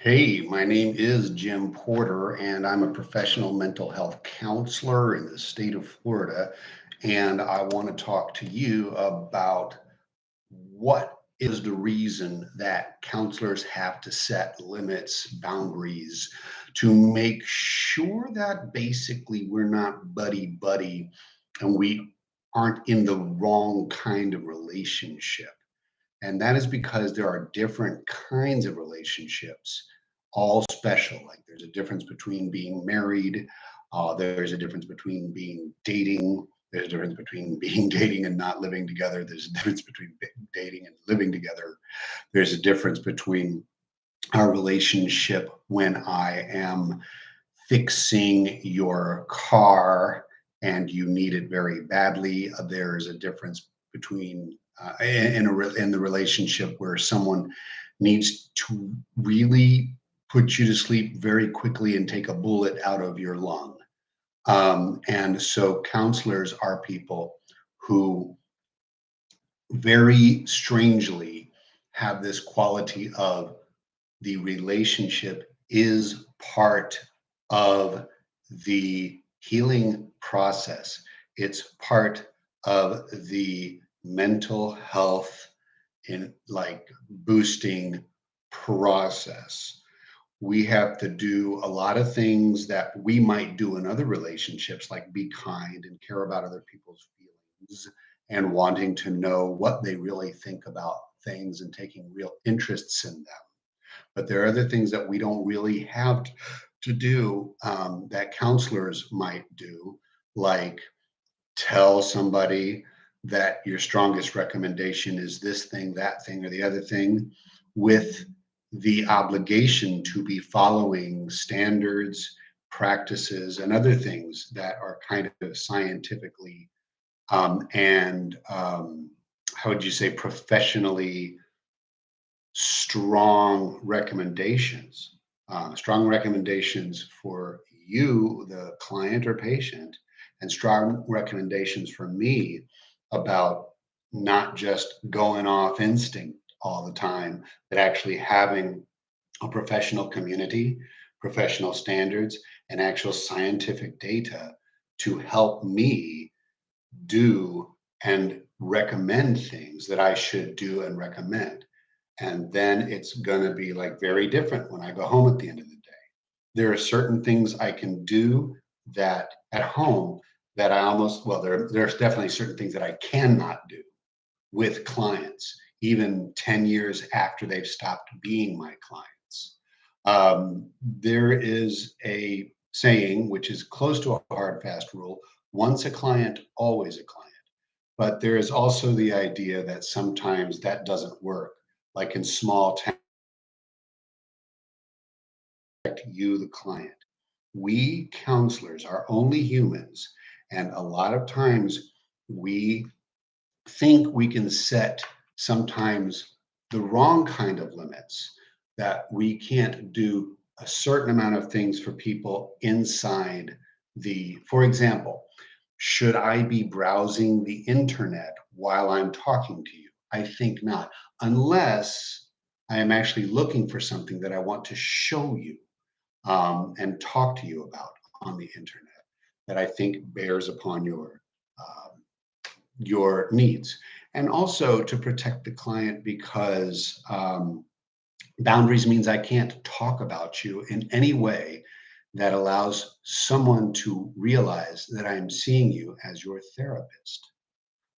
Hey, my name is Jim Porter, and I'm a professional mental health counselor in the state of Florida. And I want to talk to you about what is the reason that counselors have to set limits, boundaries to make sure that basically we're not buddy buddy and we aren't in the wrong kind of relationship. And that is because there are different kinds of relationships, all special. Like there's a difference between being married, there's a difference between being dating, there's a difference between being dating and not living together, there's a difference between dating and living together, there's a difference between our relationship when I am fixing your car and you need it very badly. There's a difference between in the relationship where someone needs to really put you to sleep very quickly and take a bullet out of your lung. And so counselors are people who very strangely have this quality of the relationship is part of the healing process. It's part of the mental health in like boosting process. We have to do a lot of things that we might do in other relationships, like be kind and care about other people's feelings and wanting to know what they really think about things and taking real interests in them. But there are other things that we don't really have to do that counselors might do, like tell somebody that your strongest recommendation is this thing, that thing, or the other thing, with the obligation to be following standards, practices, and other things that are kind of scientifically and how would you say professionally strong recommendations for you, the client or patient, and strong recommendations for me about not just going off instinct all the time, but actually having a professional community, professional standards, and actual scientific data to help me do and recommend things that I should do and recommend. And then it's going to be like very different when I go home at the end of the day. There are certain things I can do that at home that I almost, well, there's definitely certain things that I cannot do with clients, even 10 years after they've stopped being my clients. There is a saying, which is close to a hard, fast rule: once a client, always a client. But there is also the idea that sometimes that doesn't work. Like in small town, you, the client. We counselors are only humans. And a lot of times we think we can set sometimes the wrong kind of limits, that we can't do a certain amount of things for people inside for example, should I be browsing the internet while I'm talking to you? I think not, unless I am actually looking for something that I want to show you and talk to you about on the internet that I think bears upon your needs. And also to protect the client because boundaries means I can't talk about you in any way that allows someone to realize that I'm seeing you as your therapist,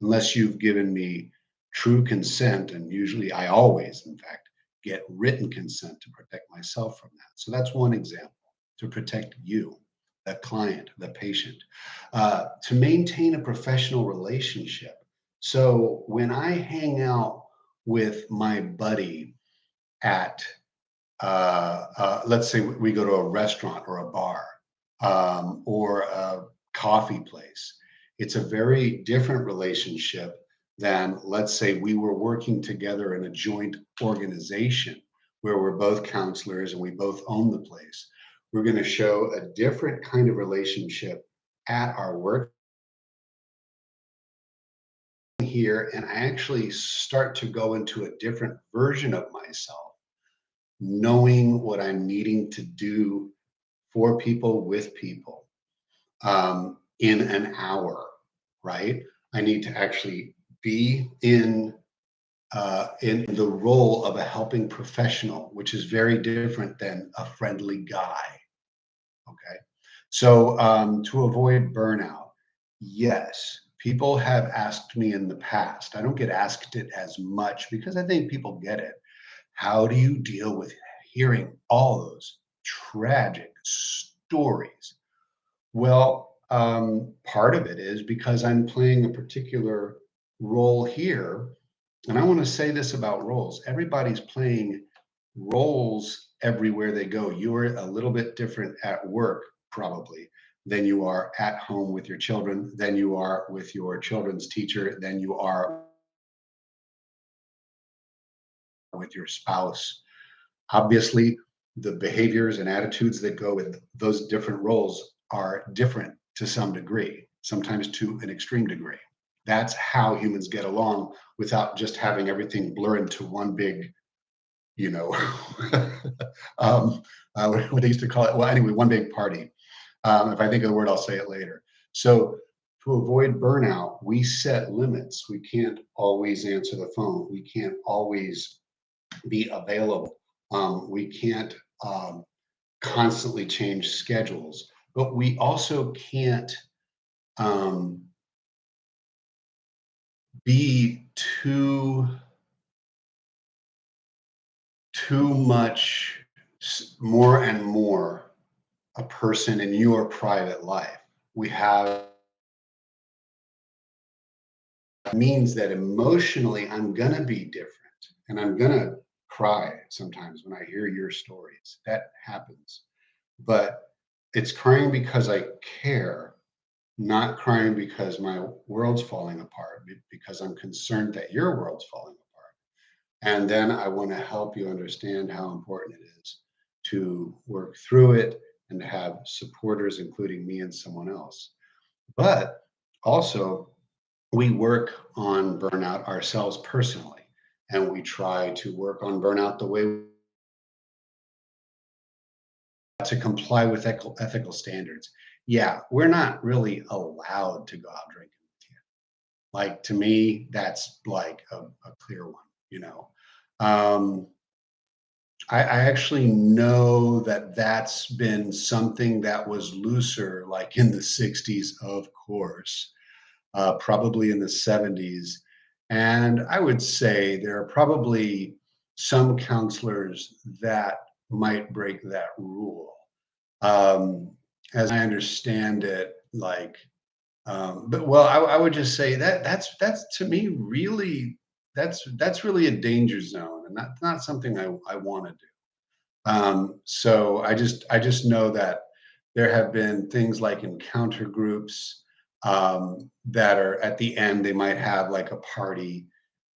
unless you've given me true consent. And usually, I always, in fact, get written consent to protect myself from that. So that's one example to protect you, the client, the patient, to maintain a professional relationship. So when I hang out with my buddy at let's say we go to a restaurant or a bar or a coffee place. It's a very different relationship than, let's say, we were working together in a joint organization where we're both counselors and we both own the place. We're going to show a different kind of relationship at our work here, and I actually start to go into a different version of myself knowing what I'm needing to do for people, with people, in an hour, right? I need to actually be in the role of a helping professional, which is very different than a friendly guy. Okay. So to avoid burnout, yes, people have asked me in the past. I don't get asked it as much because I think people get it. How do you deal with hearing all those tragic stories? Well, part of it is because I'm playing a particular role here. And I want to say this about roles. Everybody's playing roles everywhere they go. You're a little bit different at work, probably, than you are at home with your children, than you are with your children's teacher, than you are with your spouse. Obviously, the behaviors and attitudes that go with those different roles are different to some degree, sometimes to an extreme degree. That's how humans get along without just having everything blur into one big, you know, what they used to call it. Well, anyway, one big party. If I think of the word, I'll say it later. So, to avoid burnout, we set limits. We can't always answer the phone. We can't always be available. We can't constantly change schedules, but we also can't um, be too much more and more a person in your private life. We have means that emotionally I'm gonna be different and I'm gonna cry sometimes when I hear your stories. That happens. But it's crying because I care, not crying because my world's falling apart, because I'm concerned that your world's falling apart. And then I want to help you understand how important it is to work through it and to have supporters, including me and someone else. But also, we work on burnout ourselves personally, and we try to work on burnout the way to comply with ethical standards. Yeah, we're not really allowed to go out drinking. Like to me, that's like a clear one, you know. Um, I actually know that that's been something that was looser, like in the 60s, of course, probably in the 70s. And I would say there are probably some counselors that might break that rule. As I understand it, like, but well, I would just say that that's to me really that's really a danger zone, and that's not something I want to do. So I just know that there have been things like encounter groups that are at the end they might have like a party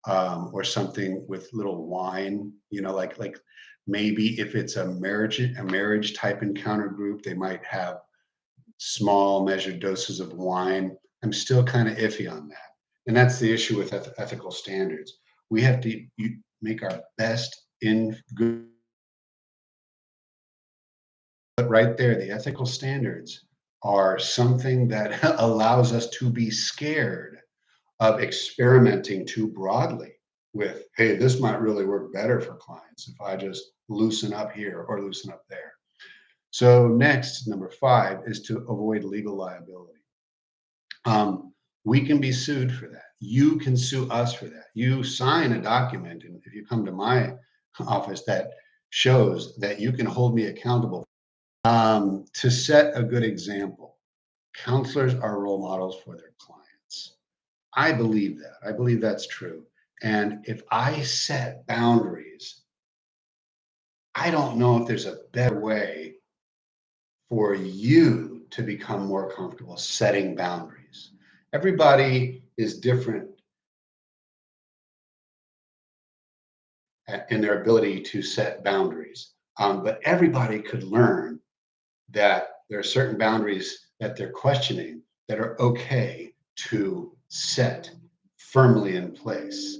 or something with little wine, like maybe if it's a marriage type encounter group, they might have small measured doses of wine. I'm still kind of iffy on that. And that's the issue with ethical standards. We have to make our best in good, but right there, the ethical standards are something that allows us to be scared of experimenting too broadly with, hey, this might really work better for clients if I just loosen up here or loosen up there. So, next, number five is to avoid legal liability. We can be sued for that. You can sue us for that. You sign a document, and if you come to my office, that shows that you can hold me accountable. To set a good example, counselors are role models for their clients. I believe that. I believe that's true. And if I set boundaries, I don't know if there's a better way for you to become more comfortable setting boundaries. Everybody is different in their ability to set boundaries, but everybody could learn that there are certain boundaries that they're questioning that are okay to set firmly in place.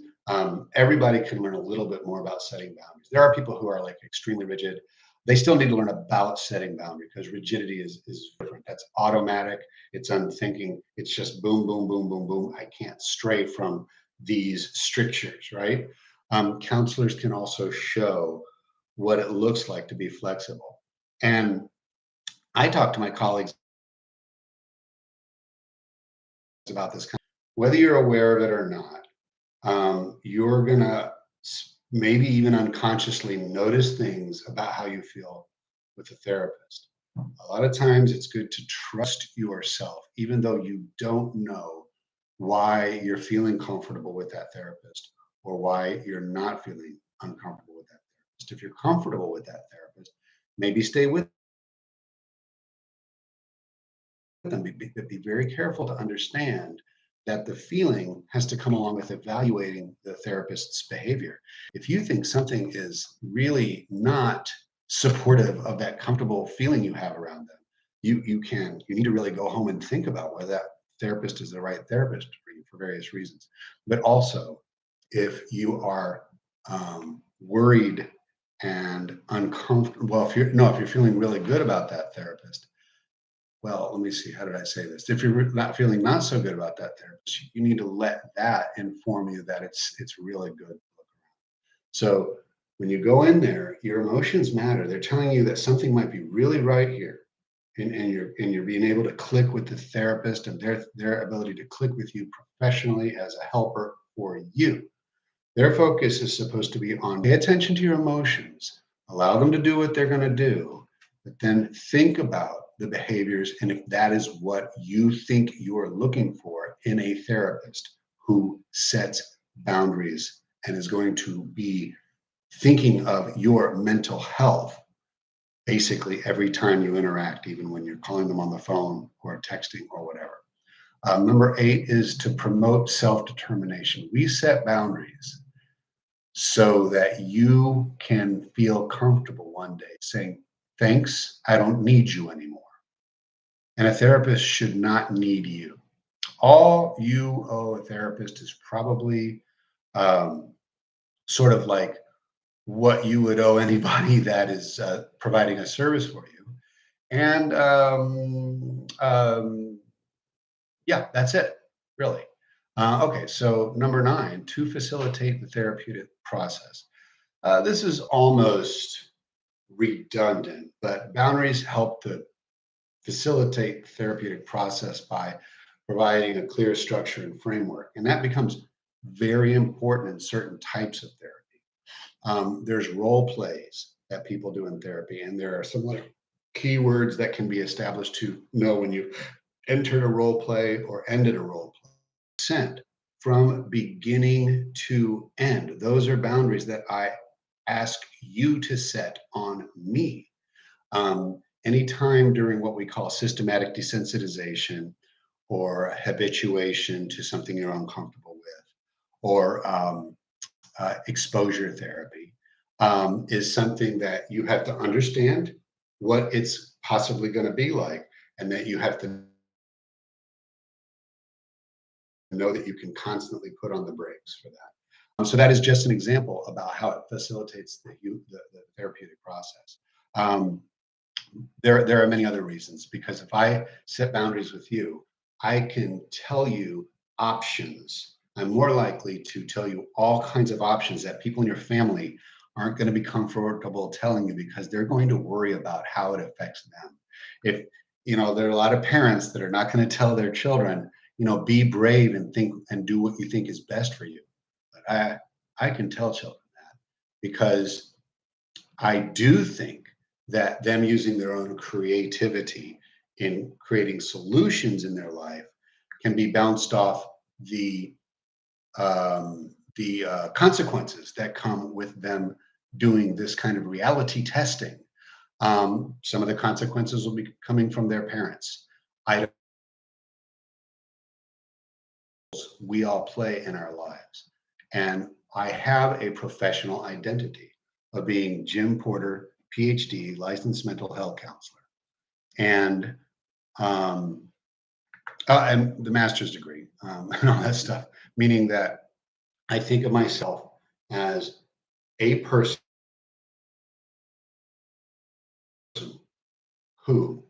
Everybody can learn a little bit more about setting boundaries. There are people who are like extremely rigid. They still need to learn about setting boundaries because rigidity is different. That's automatic. It's unthinking. It's just boom, boom, boom, boom, boom. I can't stray from these strictures, right? Counselors can also show what it looks like to be flexible. And I talk to my colleagues about this, whether you're aware of it or not. You're gonna maybe even unconsciously notice things about how you feel with a therapist. A lot of times it's good to trust yourself, even though you don't know why you're feeling comfortable with that therapist or why you're not feeling uncomfortable with that therapist. If you're comfortable with that therapist, maybe stay with them. Be very careful to understand that the feeling has to come along with evaluating the therapist's behavior. If you think something is really not supportive of that comfortable feeling you have around them, you need to really go home and think about whether that therapist is the right therapist for you for various reasons. But also, if you are worried and uncomfortable, well, if you're no, if you're feeling really good about that therapist, well, let me see, how did I say this? If you're not feeling not so good about that therapist, you need to let that inform you that it's really good. So when you go in there, your emotions matter. They're telling you that something might be really right here. And you're being able to click with the therapist and their ability to click with you professionally as a helper for you. Their focus is supposed to be on pay attention to your emotions, allow them to do what they're going to do, but then think about the behaviors and if that is what you think you're looking for in a therapist who sets boundaries and is going to be thinking of your mental health basically every time you interact, even when you're calling them on the phone or texting or whatever. Number 8 is to promote self determination. We set boundaries so that you can feel comfortable one day saying, thanks, I don't need you anymore. And a therapist should not need you. All you owe a therapist is probably um, sort of like what you would owe anybody that is providing a service for you. And yeah, that's it, really. Okay, so number 9, to facilitate the therapeutic process. This is almost redundant, but boundaries help to facilitate the therapeutic process by providing a clear structure and framework. And that becomes very important in certain types of therapy. There's role plays that people do in therapy, and there are some like keywords that can be established to know when you entered a role play or ended a role play. Consent from beginning to end. Those are boundaries that I ask you to set on me. Anytime during what we call systematic desensitization or habituation to something you're uncomfortable with, or exposure therapy, is something that you have to understand what it's possibly going to be like, and that you have to know that you can constantly put on the brakes for that. So that is just an example about how it facilitates the therapeutic process. Um, there are many other reasons because if I set boundaries with you, I can tell you options. I'm more likely to tell you all kinds of options that people in your family aren't going to be comfortable telling you because they're going to worry about how it affects them. If there are a lot of parents that are not going to tell their children, be brave and think and do what you think is best for you. But I can tell children that because I do think that them using their own creativity in creating solutions in their life can be bounced off the consequences that come with them doing this kind of reality testing. Some of the consequences will be coming from their parents. I we all play in our lives, and I have a professional identity of being Jim Porter, PhD, licensed mental health counselor, and and the master's degree and all that stuff. Meaning that I think of myself as a person who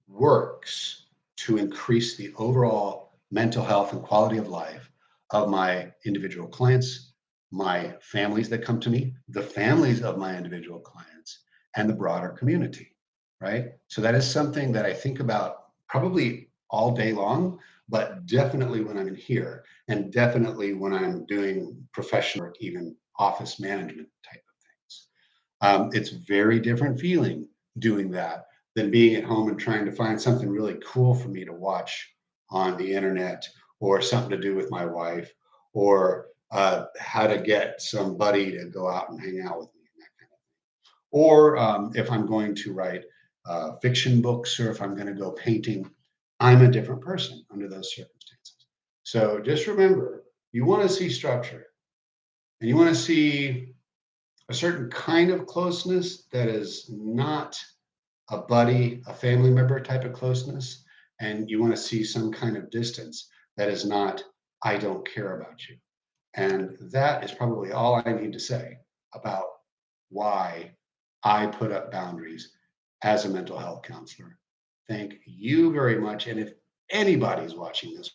works to increase the overall mental health and quality of life of my individual clients, my families that come to me, the families of my individual clients, and the broader community, right? So that is something that I think about probably all day long, but definitely when I'm in here, and definitely when I'm doing professional work, even office management type of things. It's very different feeling doing that than being at home and trying to find something really cool for me to watch on the internet, or something to do with my wife, or how to get somebody to go out and hang out with me. Or if I'm going to write fiction books, or if I'm going to go painting, I'm a different person under those circumstances. So just remember, you want to see structure, and you want to see a certain kind of closeness that is not a buddy, a family member type of closeness, and you want to see some kind of distance that is not, I don't care about you. And that is probably all I need to say about why I put up boundaries as a mental health counselor. Thank you very much. And if anybody's watching this